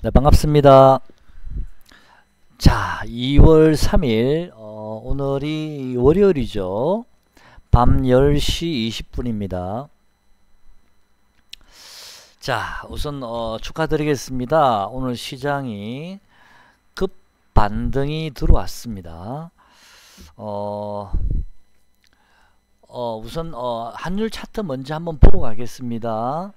네, 반갑습니다. 자, 2월 3일, 오늘이 월요일이죠. 밤 10시 20분입니다. 자, 우선 축하드리겠습니다. 오늘 시장이 급반등이 들어왔습니다. 우선 환율 차트 먼저 한번 보고 가겠습니다.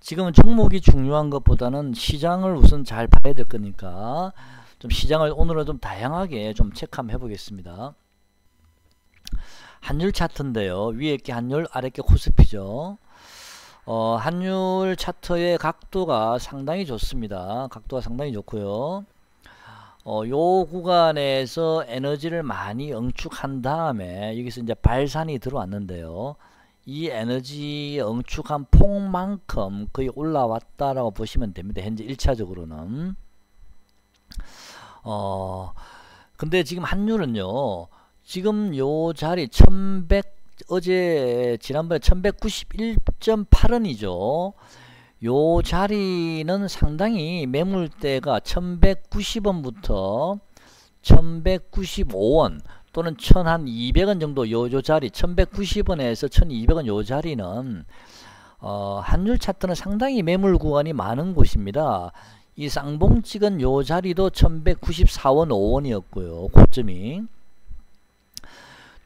지금은 종목이 중요한 것보다는 시장을 우선 잘 봐야 될 거니까 좀 시장을 오늘은 좀 다양하게 좀 체크 한번 해보겠습니다. 환율 차트인데요. 위에 게 환율, 아래 게 코스피죠. 환율 차트의 각도가 상당히 좋습니다. 각도가 상당히 좋고요. 요 구간에서 에너지를 많이 응축한 다음에 여기서 이제 발산이 들어왔는데요. 이 에너지 응축한 폭만큼 거의 올라왔다라고 보시면 됩니다. 현재 1차적으로는. 근데 지금 환율은요. 지금 요 자리 1100, 어제 지난번에 1191.8원이죠. 요 자리는 상당히 매물대가 1190원부터 1195원 또는 1200원 정도 요 자리 1190원에서 1200원 요 자리는 환율 차트는 상당히 매물 구간이 많은 곳입니다. 이 쌍봉 찍은 요 자리도 1194원 5원이었고요. 고점이.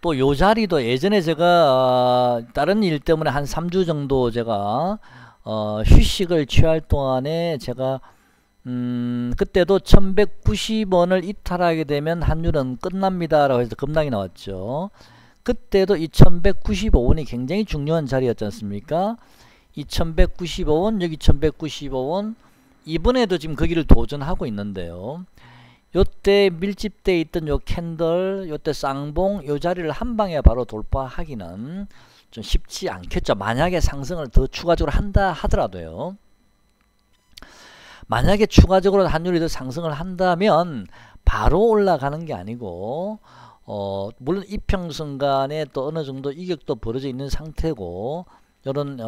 또 요 자리도 예전에 제가 다른 일 때문에 한 3주 정도 제가 휴식을 취할 동안에 제가 그때도 1190원을 이탈하게 되면 환율은 끝납니다 라고 해서 급락이 나왔죠. 그때도 이 1195원이 굉장히 중요한 자리였지 않습니까? 이 1195원, 여기 1195원, 이번에도 지금 거기를 도전하고 있는데요. 요때 밀집되어 있던 요 캔들, 요때 쌍봉, 요 자리를 한 방에 바로 돌파하기는 좀 쉽지 않겠죠. 만약에 상승을 더 추가적으로 한다 하더라도요. 만약에 추가적으로 환율이 더 상승을 한다면 바로 올라가는 게 아니고 물론 이평선간에 또 어느 정도 이격도 벌어져 있는 상태고 이런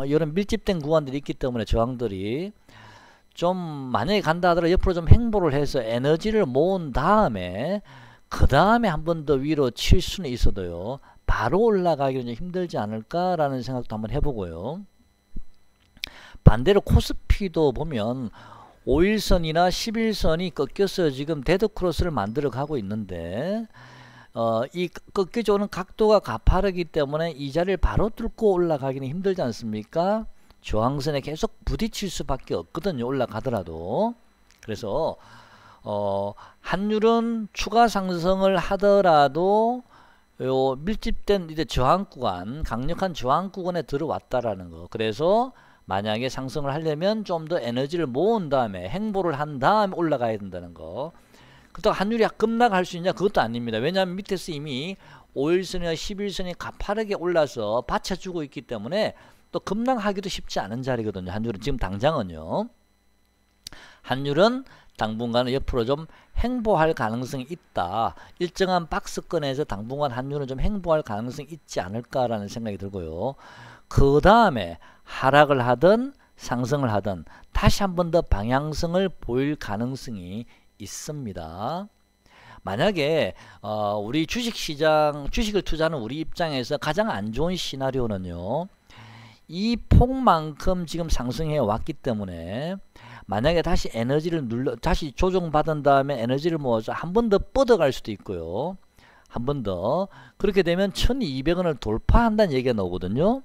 이런 밀집된 구간들이 있기 때문에 저항들이 좀 만약에 간다 하더라도 옆으로 좀 행보를 해서 에너지를 모은 다음에 그 다음에 한 번 더 위로 칠 수는 있어도요. 바로 올라가기는 좀 힘들지 않을까라는 생각도 한번 해보고요. 반대로 코스피도 보면 5일선이나 11선이 꺾여서 지금 데드크로스를 만들어 가고 있는데 이 꺾여져 오는 각도가 가파르기 때문에 이 자리를 바로 뚫고 올라가기는 힘들지 않습니까? 저항선에 계속 부딪힐 수밖에 없거든요. 올라가더라도. 그래서 환율은 추가 상승을 하더라도 요 밀집된 이제 저항 구간, 강력한 저항 구간에 들어왔다라는 거. 그래서 만약에 상승을 하려면 좀 더 에너지를 모은 다음에 행보를 한 다음에 올라가야 된다는 거. 그렇다고 환율이 급락할 수 있냐? 그것도 아닙니다. 왜냐하면 밑에서 이미 5일선이나 11선이 가파르게 올라서 받쳐주고 있기 때문에 또 급락하기도 쉽지 않은 자리거든요. 환율은 지금 당장은요. 환율은 당분간은 옆으로 좀 행보할 가능성이 있다. 일정한 박스권에서 당분간 환율은 좀 행보할 가능성이 있지 않을까라는 생각이 들고요. 그 다음에 하락을 하든 상승을 하든 다시 한 번 더 방향성을 보일 가능성이 있습니다. 만약에 우리 주식시장, 주식을 투자하는 우리 입장에서 가장 안 좋은 시나리오는요. 이 폭만큼 지금 상승해 왔기 때문에 만약에 다시 에너지를 다시 조정받은 다음에 에너지를 모아서 한 번 더 뻗어갈 수도 있고요. 한 번 더. 그렇게 되면 1200원을 돌파한다는 얘기가 나오거든요.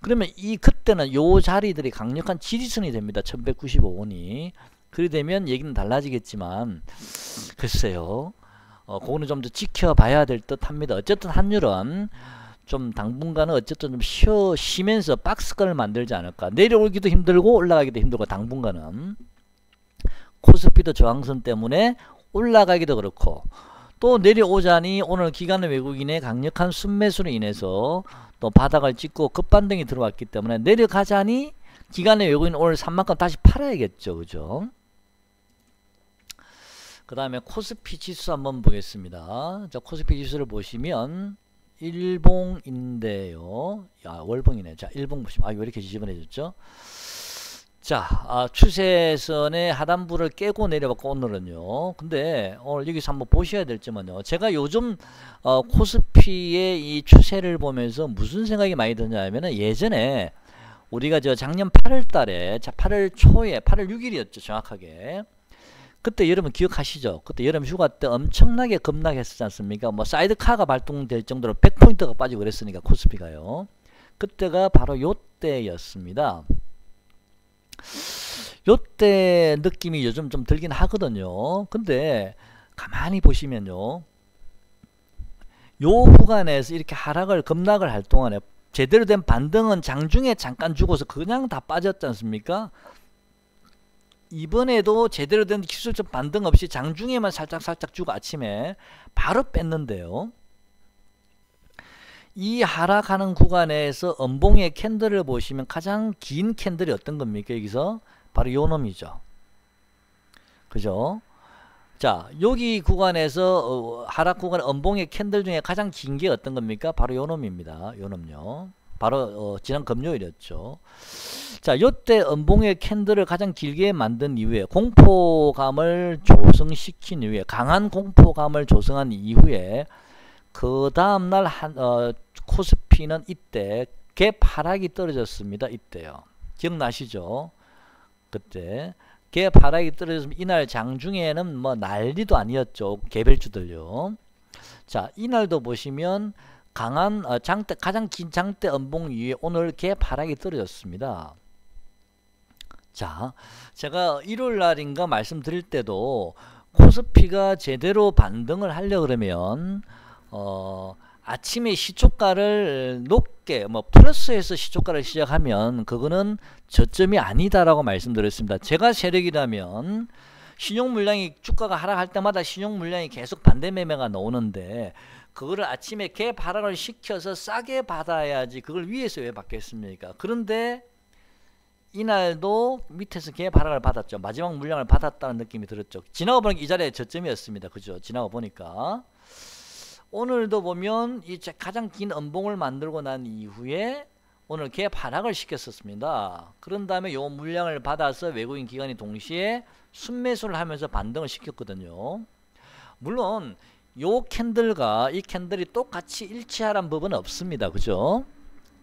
그러면 그때는 요 자리들이 강력한 지지선이 됩니다. 1195원이. 그렇게 되면 얘기는 달라지겠지만, 글쎄요. 그거는 좀 더 지켜봐야 될 듯 합니다. 어쨌든 환율은 좀 당분간은 어쨌든 좀 쉬면서 박스권을 만들지 않을까. 내려오기도 힘들고 올라가기도 힘들고 당분간은. 코스피도 저항선 때문에 올라가기도 그렇고 또 내려오자니 오늘 기관의 외국인의 강력한 순매수로 인해서 또 바닥을 찍고 급반등이 들어왔기 때문에 내려가자니 기관의 외국인 오늘 3만큼 다시 팔아야겠죠. 그죠? 그 다음에 코스피 지수 한번 보겠습니다. 자, 코스피 지수를 보시면 일봉인데요. 야, 월봉이네. 자, 일봉 보시면 왜 이렇게 지저분해졌죠? 자, 추세선의 하단부를 깨고 내려봤고 오늘은요. 근데 오늘 여기서 한번 보셔야 될 점은요. 제가 요즘 코스피의 이 추세를 보면서 무슨 생각이 많이 드냐면은 예전에 우리가 저 작년 8월 달에 8월 초에 8월 6일이었죠. 정확하게. 그때 여러분 기억하시죠? 그때 여름 휴가 때 엄청나게 급락했었지 않습니까? 뭐 사이드카가 발동될 정도로 100포인트가 빠지고 그랬으니까 코스피가요. 그때가 바로 요때였습니다. 요때 느낌이 요즘 좀 들긴 하거든요. 근데 가만히 보시면요. 요 구간에서 이렇게 하락을 급락을 할 동안에 제대로 된 반등은 장중에 잠깐 주고서 그냥 다 빠졌지 않습니까? 이번에도 제대로 된 기술적 반등 없이 장중에만 살짝 주고 아침에 바로 뺐는데요. 이 하락하는 구간에서 음봉의 캔들을 보시면 가장 긴 캔들이 어떤 겁니까? 여기서 바로 요 놈이죠. 그죠? 자, 여기 구간에서 하락 구간 음봉의 캔들 중에 가장 긴 게 어떤 겁니까? 바로 요 놈입니다. 요 놈요. 바로 지난 금요일이었죠. 자, 요때 음봉의 캔들을 가장 길게 만든 이후에 공포감을 조성시킨 이후에 강한 공포감을 조성한 이후에 그 다음날 코스피는 이때 갭 하락이 떨어졌습니다. 이때요. 기억나시죠? 그때 갭 하락이 떨어졌으면 이날 장중에는 뭐 난리도 아니었죠. 개별주들요. 자, 이날도 보시면 강한 장대, 가장 긴 장대 음봉 위에 오늘 갭 하락이 떨어졌습니다. 자, 제가 일요일 날인가 말씀드릴 때도 코스피가 제대로 반등을 하려 그러면 아침에 시초가를 높게 뭐 플러스에서 시초가를 시작하면 그거는 저점이 아니다라고 말씀드렸습니다. 제가 세력이라면 신용 물량이 주가가 하락할 때마다 신용 물량이 계속 반대 매매가 나오는데 그거를 아침에 갭 하락을 시켜서 싸게 받아야지 그걸 위에서 왜 받겠습니까? 그런데 이날도 밑에서 갭 하락을 받았죠. 마지막 물량을 받았다는 느낌이 들었죠. 지나가 보니까 이 자리에 저점이었습니다. 그죠? 지나가 보니까 오늘도 보면 이 가장 긴 음봉을 만들고 난 이후에 오늘 갭 하락을 시켰었습니다. 그런 다음에 요 물량을 받아서 외국인 기관이 동시에 순매수를 하면서 반등을 시켰거든요. 물론 요 캔들과 이 캔들이 똑같이 일치하란 법은 없습니다. 그죠?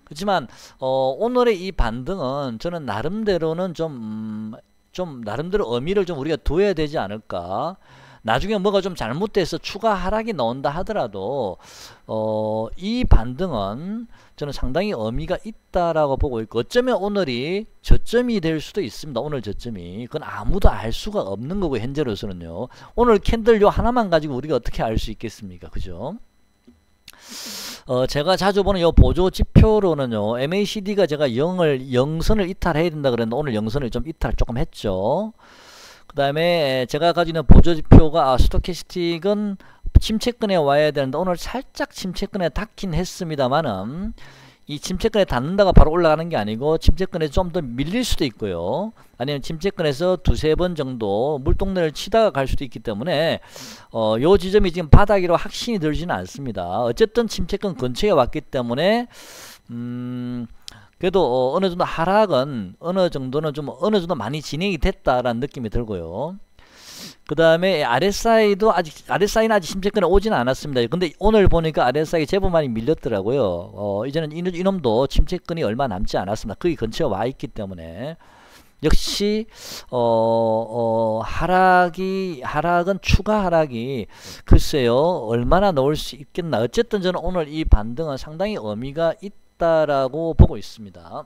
그렇지만 오늘의 이 반등은 저는 나름대로는 좀 나름대로 의미를 좀 우리가 둬야 되지 않을까. 나중에 뭐가 좀 잘못돼서 추가 하락이 나온다 하더라도 이 반등은 저는 상당히 의미가 있다라고 보고 있고 어쩌면 오늘이 저점이 될 수도 있습니다. 오늘 저점이 그건 아무도 알 수가 없는 거고 현재로서는요. 오늘 캔들 요 하나만 가지고 우리가 어떻게 알 수 있겠습니까? 그죠? 제가 자주 보는 요 보조 지표로는요. MACD가 제가 영선을 이탈해야 된다 그랬는데 오늘 영선을 좀 이탈 조금 했죠. 그 다음에 제가 가지고 있는 보조지표가 스토캐스틱은 침체권에 와야 되는데 오늘 살짝 침체권에 닿긴 했습니다만은 이 침체권에 닿는다가 바로 올라가는 게 아니고 침체권에 좀 더 밀릴 수도 있고요. 아니면 침체권에서 두세 번 정도 물동네를 치다가 갈 수도 있기 때문에 요 지점이 지금 바닥이라고 확신이 들지는 않습니다. 어쨌든 침체권 근처에 왔기 때문에 그래도 어느 정도 하락은 어느 정도는 어느 정도 많이 진행이 됐다라는 느낌이 들고요. 그 다음에 RSI는 아직 심체권에 오지는 않았습니다. 근데 오늘 보니까 RSI 제법 많이 밀렸더라고요. 이제는 이놈도 침체권이 얼마 남지 않았습니다. 거기 근처에 와 있기 때문에 역시 하락은 추가 하락이 글쎄요 얼마나 나올 수 있겠나. 어쨌든 저는 오늘 이 반등은 상당히 의미가 있다라고 보고 있습니다.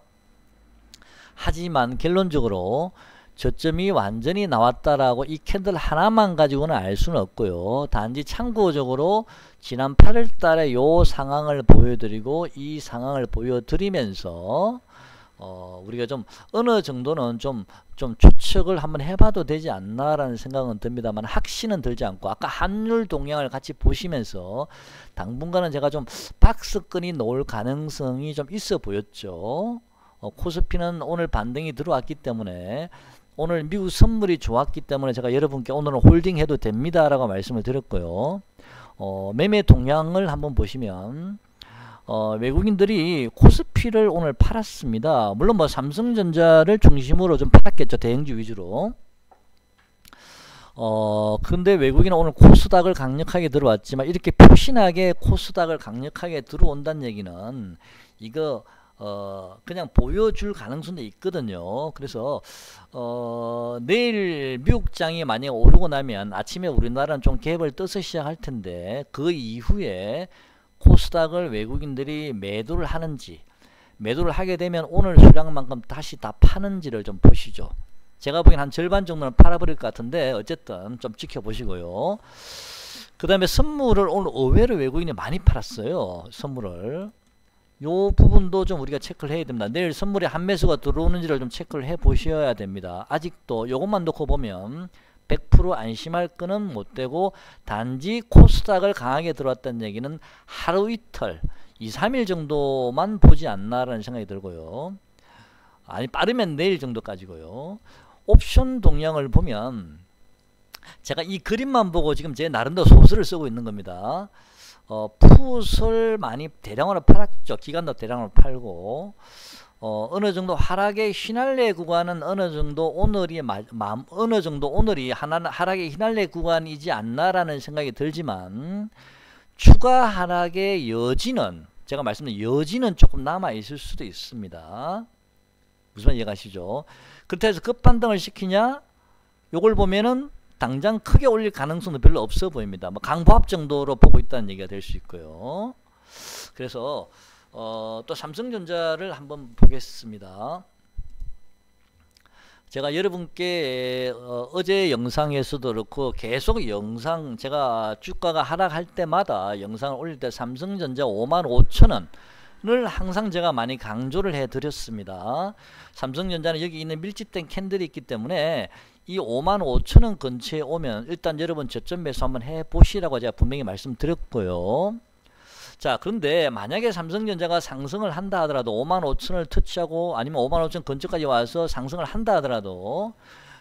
하지만 결론적으로 저점이 완전히 나왔다라고 이 캔들 하나만 가지고는 알 수는 없고요. 단지 참고적으로 지난 8월 달에 요 상황을 보여드리고 이 상황을 보여드리면서 우리가 좀 어느 정도는 좀 추측을 한번 해봐도 되지 않나라는 생각은 듭니다만 확신은 들지 않고 아까 환율 동향을 같이 보시면서 당분간은 제가 좀 박스권이 나올 가능성이 좀 있어 보였죠. 코스피는 오늘 반등이 들어왔기 때문에 오늘 미국 선물이 좋았기 때문에 제가 여러분께 오늘은 홀딩 해도 됩니다 라고 말씀을 드렸고요. 매매 동향을 한번 보시면 외국인들이 코스피를 오늘 팔았습니다. 물론 뭐 삼성전자를 중심으로 좀 팔았겠죠. 대형주 위주로. 근데 외국인은 오늘 코스닥을 강력하게 들어왔지만 이렇게 표신하게 코스닥을 강력하게 들어온다는 얘기는 이거 그냥 보여줄 가능성도 있거든요. 그래서 내일 미국장이 만약에 오르고 나면 아침에 우리나라는 좀 갭을 떠서 시작할 텐데 그 이후에 코스닥을 외국인들이 매도를 하는지, 매도를 하게 되면 오늘 수량만큼 다시 다 파는지를 좀 보시죠. 제가 보기엔 한 절반 정도는 팔아버릴 것 같은데 어쨌든 좀 지켜보시고요. 그 다음에 선물을 오늘 의외로 외국인이 많이 팔았어요. 선물을. 요 부분도 좀 우리가 체크를 해야 됩니다. 내일 선물에 한매수가 들어오는지를 좀 체크를 해 보셔야 됩니다. 아직도 요것만 놓고 보면 100% 안심할 거는 못 되고, 단지 코스닥을 강하게 들어왔다는 얘기는 하루 이틀 2-3일 정도만 보지 않나라는 생각이 들고요. 아니 빠르면 내일 정도까지고요. 옵션 동향을 보면 제가 이 그림만 보고 지금 제 나름대로 소설을 쓰고 있는 겁니다. 풋을 많이 대량으로 팔았죠. 기간도 대량으로 팔고, 어느 정도 하락의 휘날레 구간은 어느 정도 오늘이 하락의 휘날레 구간이지 않나라는 생각이 들지만, 추가 하락의 여지는, 제가 말씀드린 여지는 조금 남아 있을 수도 있습니다. 무슨 말 이해가시죠? 그렇다 해서 급반등을 시키냐? 요걸 보면은 당장 크게 올릴 가능성은 별로 없어 보입니다. 뭐 강보합 정도로 보고 있다는 얘기가 될 수 있고요. 그래서 또 삼성전자를 한번 보겠습니다. 제가 여러분께 어제 영상에서도 그렇고 계속 영상, 제가 주가가 하락할 때마다 영상을 올릴 때 삼성전자 55,000원 을 항상 제가 많이 강조를 해 드렸습니다. 삼성전자는 여기 있는 밀집된 캔들이 있기 때문에 이 55,000원 근처에 오면 일단 여러분 저점 매수 한번 해 보시라고 제가 분명히 말씀드렸고요. 자, 그런데 만약에 삼성전자가 상승을 한다 하더라도 55,000원을 터치하고 아니면 55,000원 근처까지 와서 상승을 한다 하더라도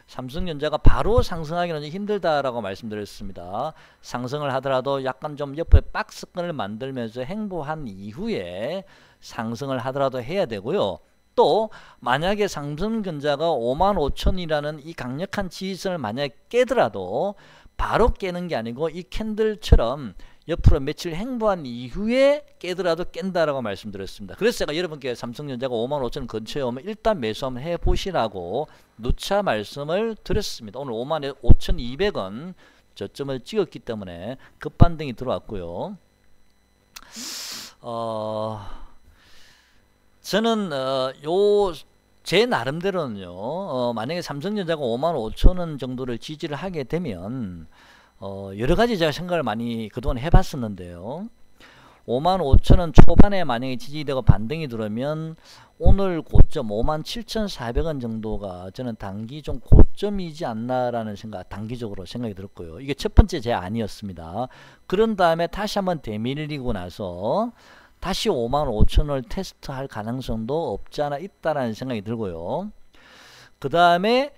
삼성전자가 바로 상승하기는 힘들다라고 말씀드렸습니다. 상승을 하더라도 약간 좀 옆에 박스권을 만들면서 행보한 이후에 상승을 하더라도 해야 되고요. 또 만약에 삼성전자가 55,000이라는 이 강력한 지지선을 만약에 깨더라도 바로 깨는 게 아니고 이 캔들처럼 옆으로 며칠 행보한 이후에 깨더라도 깬다라고 말씀드렸습니다. 그래서 제가 여러분께 삼성전자가 55,000 근처에 오면 일단 매수 한번 해보시라고 누차 말씀을 드렸습니다. 오늘 55,200원 저점을 찍었기 때문에 급반등이 들어왔고요. 저는 제 나름대로는요, 만약에 삼성전자가 55,000원 정도를 지지를 하게 되면 여러가지 제가 생각을 많이 그동안 해봤었는데요. 55,000원 초반에 만약에 지지되고 반등이 들어오면 오늘 고점 57,400원 정도가 저는 단기 좀 고점이지 않나라는 생각, 단기적으로 생각이 들었고요. 이게 첫 번째 제 아니었습니다. 그런 다음에 다시 한번 대밀리고 나서 다시 55,000원을 테스트할 가능성도 없지 않아 있다라는 생각이 들고요. 그 다음에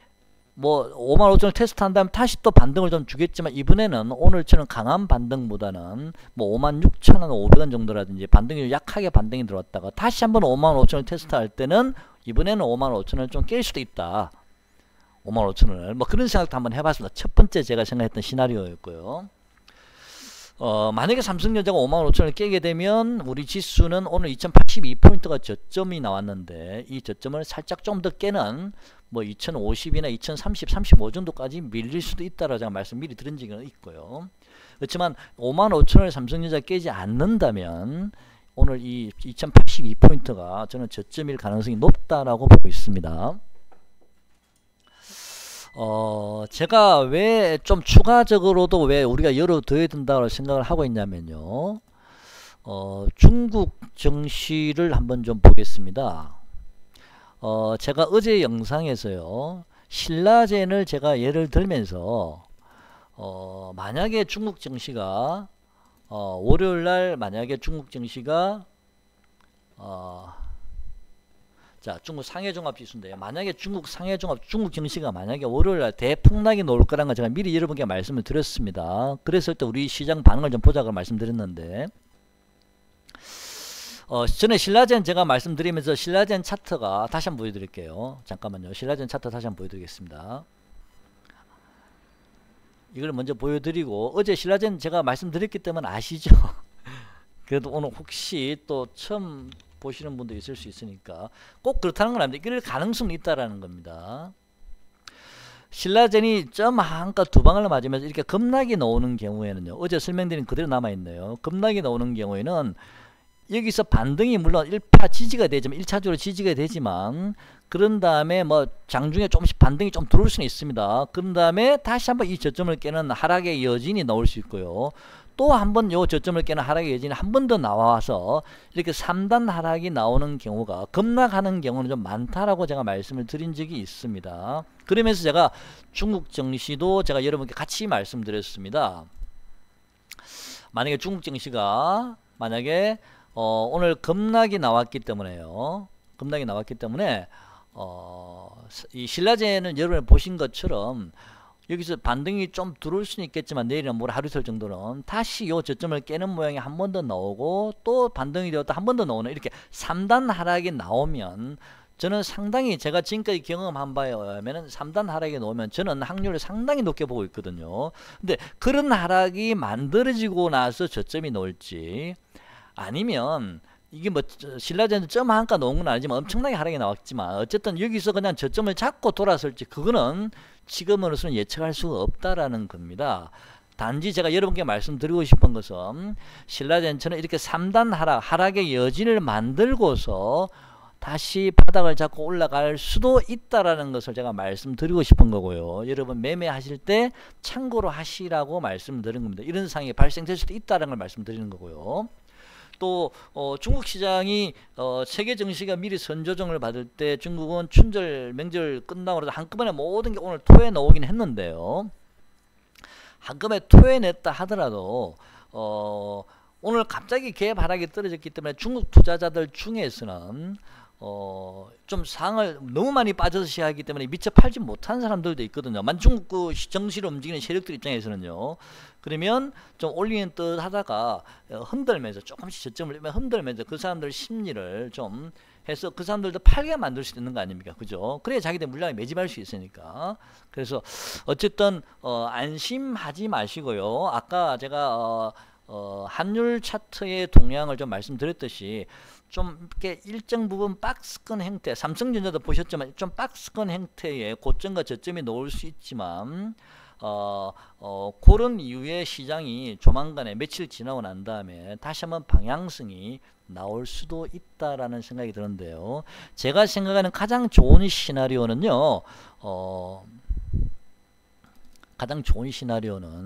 뭐 55,000을 테스트한 다음 다시 또 반등을 좀 주겠지만, 이번에는 오늘처럼 강한 반등보다는 뭐 56,500원 정도라든지 반등이 약하게 반등이 들어왔다가 다시 한번 55,000을 테스트할 때는 이번에는 55,000을 좀 깰 수도 있다. 55,000을 뭐 그런 생각도 한번 해봤습니다. 첫 번째 제가 생각했던 시나리오였고요. 만약에 삼성전자가 55,000을 깨게 되면 우리 지수는 오늘 2082포인트가 저점이 나왔는데 이 저점을 살짝 좀 더 깨는 뭐 2050이나 2030, 35 정도까지 밀릴 수도 있다라고 제가 말씀 미리 드린 적은 있고요. 그렇지만 55,000을 삼성전자 깨지 않는다면 오늘 이 2082포인트가 저는 저점일 가능성이 높다라고 보고 있습니다. 제가 왜 좀 추가적으로도 왜 우리가 열어둬야 된다고 생각을 하고 있냐면요. 중국 증시를 한번 좀 보겠습니다. 제가 어제 영상에서요, 신라젠을 제가 예를 들면서 만약에 중국 증시가 월요일날 만약에 중국 증시가 자, 중국 상해종합지수인데요. 만약에 중국 증시가 만약에 월요일날 대폭락이 나올 거라는 걸 제가 미리 여러분께 말씀을 드렸습니다. 그랬을 때 우리 시장 반응을 좀 보자고 말씀드렸는데, 전에 신라젠 제가 말씀드리면서 신라젠 차트가 다시 한번 보여드릴게요. 잠깐만요. 신라젠 차트 다시 한번 보여드리겠습니다. 이걸 먼저 보여드리고, 어제 신라젠 제가 말씀드렸기 때문에 아시죠? 그래도 오늘 혹시 또 처음 보시는 분도 있을 수 있으니까 꼭 그렇다는 건 아닙니다. 이럴 가능성이 있다라는 겁니다. 신라젠이 점 한가 두 방을 맞으면서 이렇게 급락이 나오는 경우에는요, 어제 설명드린 그대로 남아있네요. 급락이 나오는 경우에는 여기서 반등이 물론 1파 지지가 되지만 1차적으로 지지가 되지만, 그런 다음에 뭐 장중에 조금씩 반등이 좀 들어올 수는 있습니다. 그런 다음에 다시 한번 이 저점을 깨는 하락의 여진이 나올 수 있고요. 또 한번 요 저점을 깨는 하락의 여진이 한 번 더 나와서 이렇게 3단 하락이 나오는 경우가, 급락하는 경우는 좀 많다라고 제가 말씀을 드린 적이 있습니다. 그러면서 제가 중국 증시도 제가 여러분께 같이 말씀드렸습니다. 만약에 중국 증시가 만약에 오늘 급락이 나왔기 때문에요. 급락이 나왔기 때문에 이 신라젠은 여러분 보신 것처럼 여기서 반등이 좀 들어올 수는 있겠지만, 내일이나 모레 하루 이틀 정도는 다시 요 저점을 깨는 모양이 한 번 더 나오고, 또 반등이 되었다 한 번 더 나오는, 이렇게 3단 하락이 나오면, 저는 상당히 제가 지금까지 경험한 바에 의하면 3단 하락이 나오면 저는 확률을 상당히 높게 보고 있거든요. 근데 그런 하락이 만들어지고 나서 저점이 나올지, 아니면 이게 뭐 신라젠도 점 한가 놓은 건 아니지만 엄청나게 하락이 나왔지만, 어쨌든 여기서 그냥 저점을 잡고 돌아설지, 그거는 지금으로서는 예측할 수가 없다라는 겁니다. 단지 제가 여러분께 말씀드리고 싶은 것은, 신라젠처럼 이렇게 3단 하락의 여진을 만들고서 다시 바닥을 잡고 올라갈 수도 있다라는 것을 제가 말씀드리고 싶은 거고요. 여러분 매매하실 때 참고로 하시라고 말씀드린 겁니다. 이런 상황이 발생될 수도 있다는 걸 말씀드리는 거고요. 또 중국 시장이 세계 증시가 미리 선조정을 받을 때 중국은 춘절 명절 끝나고 한꺼번에 모든 게 오늘 토에 나오긴 했는데요. 한꺼번에 토에 냈다 하더라도 오늘 갑자기 갭 하락이 떨어졌기 때문에 중국 투자자들 중에서는 좀 상을 너무 많이 빠져서 시작하기 때문에 미처 팔지 못한 사람들도 있거든요. 중국 그 정시를 움직이는 세력들 입장에서는요. 그러면 좀 올리는 듯 하다가 흔들면서 조금씩 저점을 흔들면서 그 사람들 심리를 좀 해서 그 사람들도 팔게 만들 수 있는 거 아닙니까? 그죠? 그래야 자기들 물량을 매집할 수 있으니까. 그래서 어쨌든 안심하지 마시고요. 아까 제가 환율 차트의 동향을 좀 말씀드렸듯이, 좀 이렇게 일정 부분 박스권 형태, 삼성전자도 보셨지만 좀 박스권 형태의 고점과 저점이 나올 수 있지만, 그런 이후에 시장이 조만간에 며칠 지나고 난 다음에 다시 한번 방향성이 나올 수도 있다라는 생각이 드는데요. 제가 생각하는 가장 좋은 시나리오는요,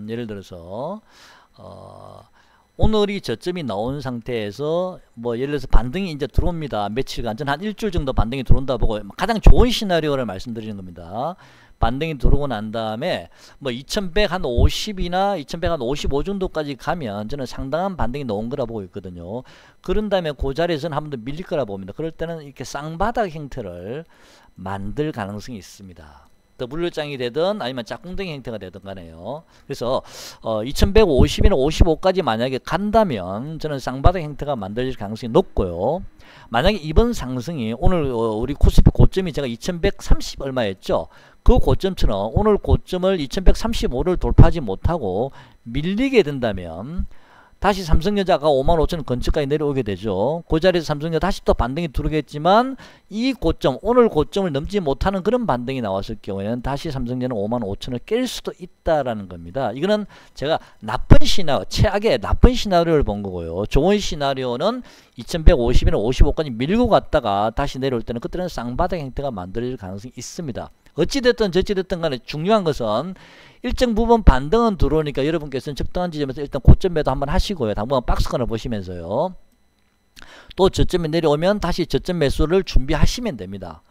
예를 들어서 오늘이 저점이 나온 상태에서 뭐 예를 들어서 반등이 이제 들어옵니다. 며칠간, 전 한 일주일 정도 반등이 들어온다 보고 가장 좋은 시나리오를 말씀드리는 겁니다. 반등이 들어오고 난 다음에 뭐 2150이나 2155 정도까지 가면 저는 상당한 반등이 나온 거라 보고 있거든요. 그런 다음에 그 자리에서는 한 번 더 밀릴 거라 봅니다. 그럴 때는 이렇게 쌍바닥 형태를 만들 가능성이 있습니다. 더블로장이 되든 아니면 짝꿍댕이 형태가 되든 간에요. 그래서 2150이나 55까지 만약에 간다면 저는 쌍바닥 형태가 만들어질 가능성이 높고요. 만약에 이번 상승이 오늘 우리 코스피 고점이 제가 2130 얼마였죠? 그 고점처럼 오늘 고점을 2135를 돌파하지 못하고 밀리게 된다면 다시 삼성전자가 55,000원 근처까지 내려오게 되죠. 그 자리에서 삼성전자 다시 또 반등이 들어오겠지만, 이 고점, 오늘 고점을 넘지 못하는 그런 반등이 나왔을 경우에는 다시 삼성전자는 55,000원을 깰 수도 있다라는 겁니다. 이거는 제가 나쁜 시나리오, 최악의 나쁜 시나리오를 본 거고요. 좋은 시나리오는 2150이나 55까지 밀고 갔다가 다시 내려올 때는 그때는 쌍바닥 형태가 만들어질 가능성이 있습니다. 어찌됐든 저찌됐든 간에 중요한 것은 일정 부분 반등은 들어오니까 여러분께서는 적당한 지점에서 일단 고점 매도 한번 하시고요. 당분간 박스권을 보시면서요. 또 저점에 내려오면 다시 저점 매수를 준비하시면 됩니다.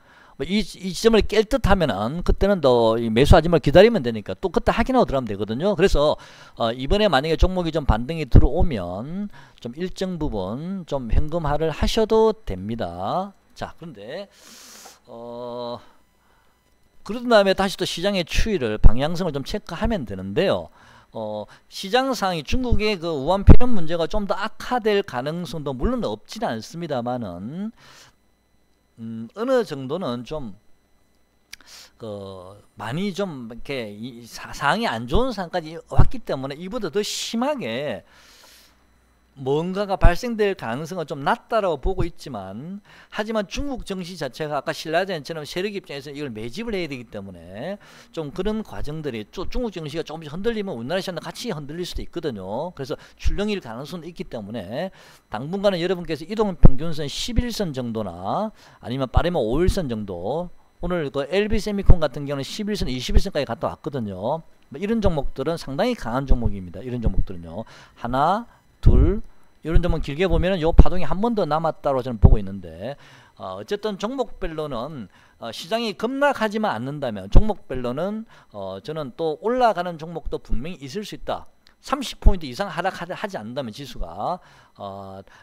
이 지점을 깰 듯 하면은 그때는 더 매수하지 말고 기다리면 되니까 또 그때 확인하고 들어가면 되거든요. 그래서 이번에 만약에 종목이 좀 반등이 들어오면 좀 일정 부분 좀 현금화를 하셔도 됩니다. 자, 그런데 그런 다음에 다시 또 시장의 추이를, 방향성을 좀 체크하면 되는데요. 시장 상황이 중국의 그 우한 폐렴 문제가 좀 더 악화될 가능성도 물론 없지는 않습니다만은 어느 정도는 좀 많이 좀 이렇게 상황이 안 좋은 상황까지 왔기 때문에 이보다 더 심하게 뭔가가 발생될 가능성은 좀 낮다라고 보고 있지만, 하지만 중국 정시 자체가 아까 신라젠처럼 세력 입장에서 이걸 매집을 해야 되기 때문에 좀 그런 과정들이 중국 정시가 조금씩 흔들리면 우리나라 시장도 같이 흔들릴 수도 있거든요. 그래서 출렁일 가능성도 있기 때문에 당분간은 여러분께서 이동평균선 11선 정도나 아니면 빠르면 5일선 정도, 오늘 그 LB세미콘 같은 경우는 11선, 21선까지 갔다 왔거든요. 이런 종목들은 상당히 강한 종목입니다. 이런 종목들은요. 하나, 둘, 이런 점은 길게 보면은 요 파동이 한 번 더 남았다고 저는 보고 있는데, 어쨌든 종목별로는 시장이 급락하지만 않는다면 종목별로는 저는 또 올라가는 종목도 분명히 있을 수 있다. 30포인트 이상 하락하지 않는다면 지수가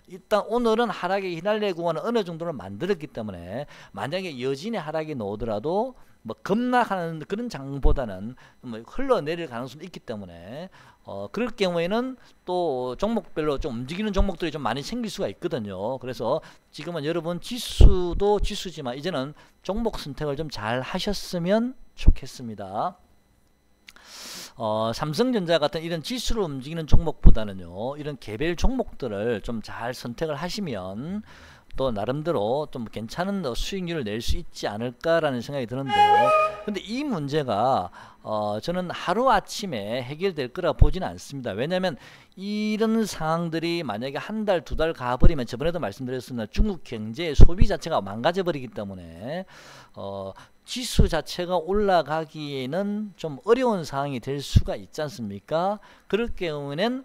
일단 오늘은 하락의 휘날레 구간을 어느 정도는 만들었기 때문에 만약에 여진의 하락이 나오더라도 뭐 급락하는 그런 장보다는 뭐 흘러내릴 가능성도 있기 때문에 그럴 경우에는 또 종목별로 좀 움직이는 종목들이 좀 많이 생길 수가 있거든요. 그래서 지금은 여러분 지수도 지수지만 이제는 종목 선택을 좀 잘 하셨으면 좋겠습니다. 삼성전자 같은 이런 지수를 움직이는 종목보다는요, 이런 개별 종목들을 좀 잘 선택을 하시면 또 나름대로 좀 괜찮은 수익률을 낼 수 있지 않을까라는 생각이 드는데요. 근데 이 문제가 저는 하루아침에 해결될 거라 보지는 않습니다. 왜냐하면 이런 상황들이 만약에 한 달, 두 달 가버리면, 저번에도 말씀드렸습니다, 중국 경제의 소비 자체가 망가져 버리기 때문에 지수 자체가 올라가기에는 좀 어려운 상황이 될 수가 있지 않습니까? 그럴 경우에는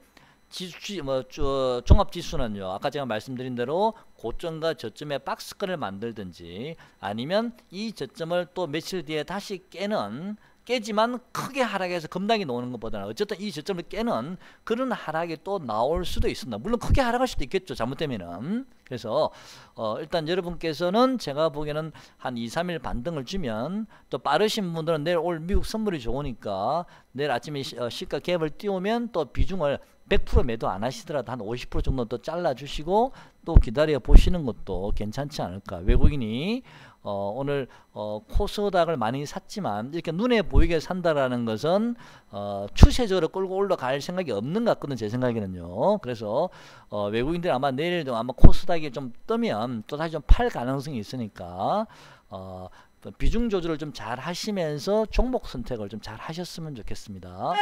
종합지수는요, 아까 제가 말씀드린 대로 고점과 저점의 박스권을 만들든지, 아니면 이 저점을 또 며칠 뒤에 다시 깨지만 크게 하락해서 급락이 나오는 것보다는 어쨌든 이 저점을 깨는 그런 하락이 또 나올 수도 있습니다. 물론 크게 하락할 수도 있겠죠, 잘못되면은. 그래서 일단 여러분께서는 제가 보기에는 한 2, 3일 반등을 주면, 또 빠르신 분들은 내일 올 미국 선물이 좋으니까 내일 아침에 시가 갭을 띄우면 또 비중을 100% 매도 안 하시더라도 한 50% 정도 또 잘라주시고 또 기다려 보시는 것도 괜찮지 않을까. 외국인이 오늘 코스닥을 많이 샀지만 이렇게 눈에 보이게 산다라는 것은 추세적으로 끌고 올라갈 생각이 없는 것 같거든요, 제 생각에는요. 그래서 외국인들 아마 내일도 아마 코스닥이 좀 뜨면 또 다시 좀 팔 가능성이 있으니까 비중 조절을 좀 잘 하시면서 종목 선택을 좀 잘 하셨으면 좋겠습니다.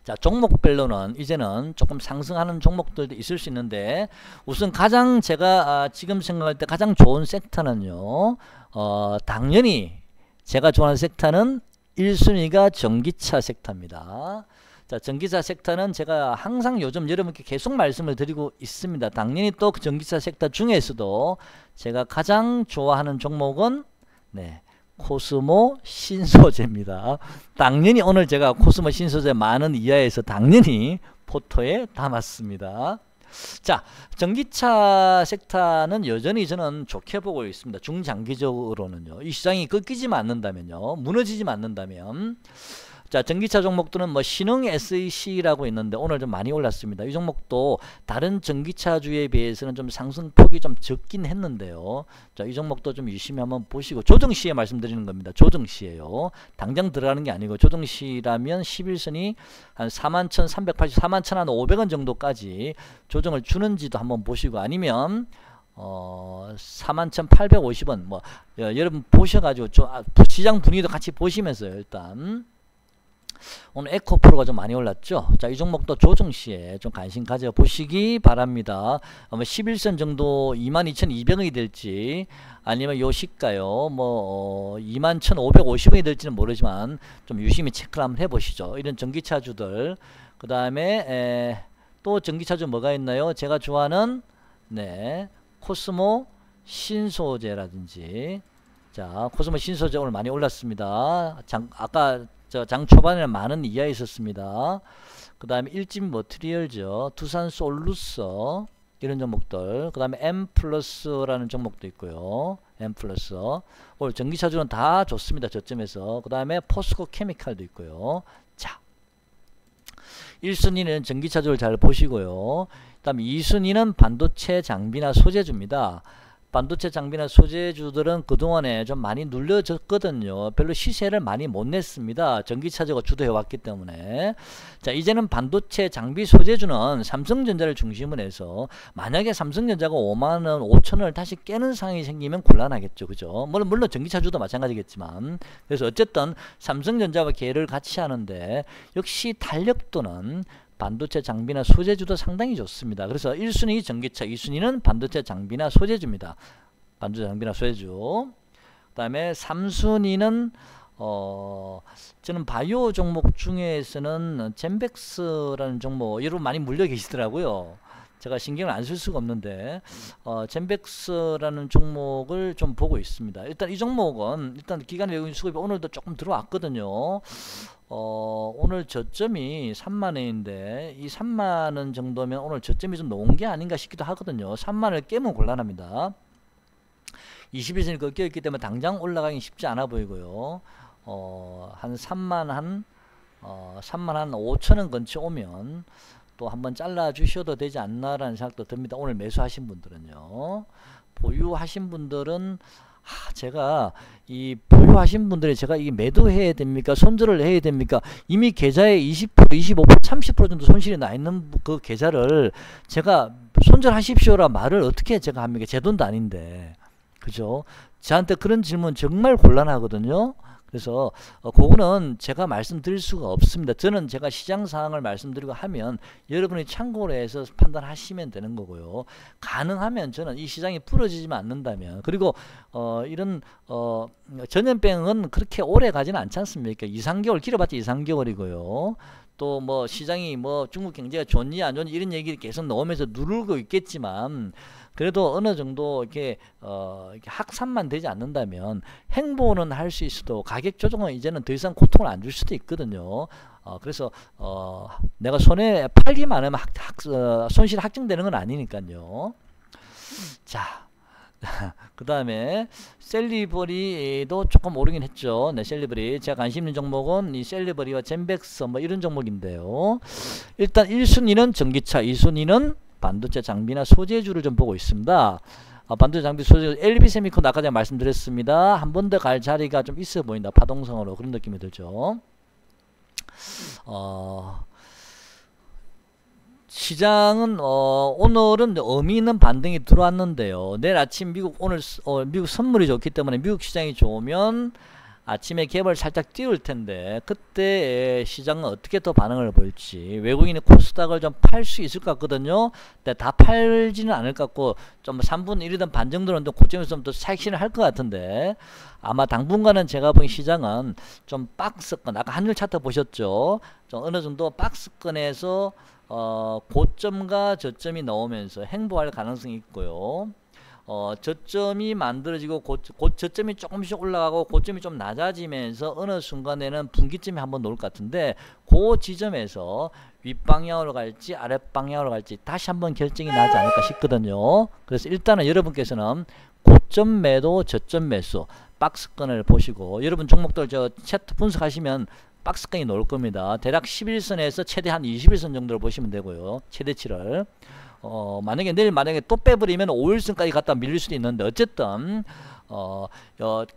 자, 종목별로는 이제는 조금 상승하는 종목들도 있을 수 있는데, 우선 가장 제가 지금 생각할 때 가장 좋은 섹터는요, 당연히 제가 좋아하는 섹터는 1순위가 전기차 섹터입니다. 자, 전기차 섹터는 제가 항상 요즘 여러분께 계속 말씀을 드리고 있습니다. 당연히 또 그 전기차 섹터 중에서도 제가 가장 좋아하는 종목은 코스모 신소재입니다. 당연히 오늘 제가 코스모 신소재 많은 이하에서 당연히 포토에 담았습니다. 자, 전기차 섹터는 여전히 저는 좋게 보고 있습니다. 중장기적으로는요. 이 시장이 꺾이지만 않는다면요, 무너지지만 않는다면. 자, 전기차 종목들은 뭐 신흥 SEC라고 있는데 오늘 좀 많이 올랐습니다. 이 종목도 다른 전기차주에 비해서는 좀 상승폭이 좀 적긴 했는데요. 자, 이 종목도 좀 유심히 한번 보시고, 조정시에 말씀드리는 겁니다. 조정시에요. 당장 들어가는 게 아니고 조정시라면 11선이 한 41,380, 41,500원 정도까지 조정을 주는지도 한번 보시고, 아니면 41,850원 뭐 여러분 보셔가지고 시장 분위기도 같이 보시면서요. 일단 오늘 에코프로가 좀 많이 올랐죠. 자, 이 종목도 조정시에 좀 관심 가져 보시기 바랍니다. 11선 정도 22,200원이 될지, 아니면 요 시가요 21,550원이 될지는 모르지만 좀 유심히 체크를 한번 해보시죠. 이런 전기차주들. 그 다음에 또 전기차주 뭐가 있나요? 제가 좋아하는 코스모 신소재라든지. 자, 코스모 신소재 오늘 많이 올랐습니다. 아까 장 초반에는 많은 이하에 있었습니다. 그 다음에 일진 머티리얼죠. 두산 솔루서, 이런 종목들. 그 다음에 M+라는 종목도 있고요. M+. 오늘 전기차주는 다 좋습니다, 저점에서. 그 다음에 포스코 케미칼도 있고요. 자, 1순위는 전기차주를 잘 보시고요. 그다음 2순위는 반도체 장비나 소재주입니다. 반도체 장비나 소재주들은 그동안에 좀 많이 눌려졌거든요. 별로 시세를 많이 못 냈습니다. 전기차주가 주도해왔기 때문에. 자, 이제는 반도체 장비 소재주는 삼성전자를 중심으로 해서 만약에 삼성전자가 5만원, 5천원을 다시 깨는 상황이 생기면 곤란하겠죠. 그죠? 물론 전기차주도 마찬가지겠지만. 그래서 어쨌든 삼성전자와 계열을 같이 하는데 역시 탄력도는 반도체 장비나 소재주도 상당히 좋습니다. 그래서 1순위 전기차, 2순위는 반도체 장비나 소재주입니다. 반도체 장비나 소재주. 그 다음에 3순위는 저는 바이오 종목 중에서는 젠백스라는 종목 여러분 많이 물려 계시더라고요. 제가 신경을 안 쓸 수가 없는데 젠백스라는 종목을 좀 보고 있습니다. 일단 이 종목은 일단 기관 외국인 수급이 오늘도 조금 들어왔거든요. 오늘 저점이 3만원인데 이 3만원 정도면 오늘 저점이 좀 놓은 게 아닌가 싶기도 하거든요. 3만원을 깨면 곤란합니다. 21선이 꺾여있기 때문에 당장 올라가기 쉽지 않아 보이고요. 한 3만 5천원 근처 오면 또 한번 잘라 주셔도 되지 않나라는 생각도 듭니다. 오늘 매수하신 분들은요. 보유하신 분들은 제가 이 보유하신 분들이 제가 이게 매도해야 됩니까? 손절을 해야 됩니까? 이미 계좌에 20%, 25%, 30% 정도 손실이 나 있는 그 계좌를 제가 손절하십시오라 말을 어떻게 제가 합니까? 제 돈도 아닌데. 그죠? 저한테 그런 질문 정말 곤란하거든요. 그래서 그거는 제가 말씀드릴 수가 없습니다. 저는 제가 시장 상황을 말씀드리고 하면 여러분이 참고로 해서 판단하시면 되는 거고요. 가능하면 저는 이 시장이 부러지지만 않는다면, 그리고 이런 전염병은 그렇게 오래 가지는 않지 않습니까? 2-3개월 길어봤자 2-3개월이고요. 또 뭐 시장이 뭐 중국 경제가 좋니 안 좋니 이런 얘기를 계속 나오면서 누르고 있겠지만, 그래도 어느 정도 이렇게 확산만 되지 않는다면 행보는 할 수 있어도 가격 조정은 이제는 더 이상 고통을 안 줄 수도 있거든요. 그래서 내가 손에 팔기만 하면 손실이 확정되는 건 아니니까요. 자, 그 다음에 셀리버리도 조금 오르긴 했죠. 네, 셀리버리. 제가 관심 있는 종목은 이 셀리버리와 젠백스 뭐 이런 종목인데요. 일단 1순위는 전기차, 2순위는 반도체 장비나 소재주를 좀 보고 있습니다. 반도체 장비 소재주 LB세미콘 아까 제가 말씀드렸습니다. 한 번 더 갈 자리가 좀 있어 보인다. 파동성으로 그런 느낌이 들죠. 시장은 오늘은 의미 있는 반등이 들어왔는데요. 내일 아침 미국 선물이 좋기 때문에 미국 시장이 좋으면 아침에 갭을 살짝 띄울 텐데 그때 시장은 어떻게 또 반응을 보일지, 외국인이 코스닥을 좀 팔 수 있을 것 같거든요. 근데 다 팔지는 않을 것 같고 좀 3분의 1이든 반 정도는 또 고점에서 좀 더 사익실을 할 것 같은데, 아마 당분간은 제가 본 시장은 좀 박스권, 아까 한율 차트 보셨죠? 좀 어느 정도 박스권에서 고점과 저점이 나오면서 행보할 가능성이 있고요. 저점이 만들어지고 저점이 조금씩 올라가고 고점이 좀 낮아지면서 어느 순간에는 분기점이 한번 놓을 것 같은데, 그 지점에서 윗방향으로 갈지 아랫방향으로 갈지 다시 한번 결정이 나지 않을까 싶거든요. 그래서 일단은 여러분께서는 고점 매도 저점 매수 박스권을 보시고, 여러분 종목들 저 차트 분석하시면 박스권이 나올 겁니다. 대략 11선에서 최대 한 21선 정도를 보시면 되고요. 최대치를. 만약에 내일 또 빼버리면 5일선까지 갔다 밀릴 수도 있는데, 어쨌든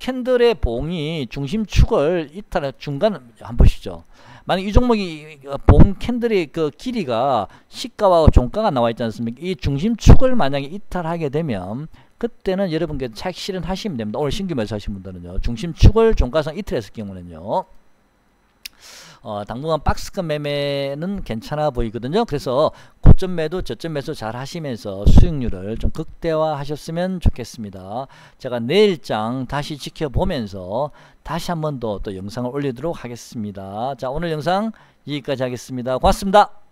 캔들의 봉이 중심축을 이탈해 중간 한번 보시죠. 만약 이 종목이 봉 캔들의 그 길이가 시가와 종가가 나와 있지 않습니까? 이 중심축을 만약에 이탈하게 되면 그때는 여러분께 차익 실현하시면 됩니다. 오늘 신규 매수하신 분들은요. 중심축을 종가상 이탈했을 경우는요. 당분간 박스권 매매는 괜찮아 보이거든요. 그래서 고점 매도 저점 매수 잘 하시면서 수익률을 좀 극대화 하셨으면 좋겠습니다. 제가 내일장 다시 지켜보면서 다시 한 번 더 또 영상을 올리도록 하겠습니다. 자, 오늘 영상 여기까지 하겠습니다. 고맙습니다.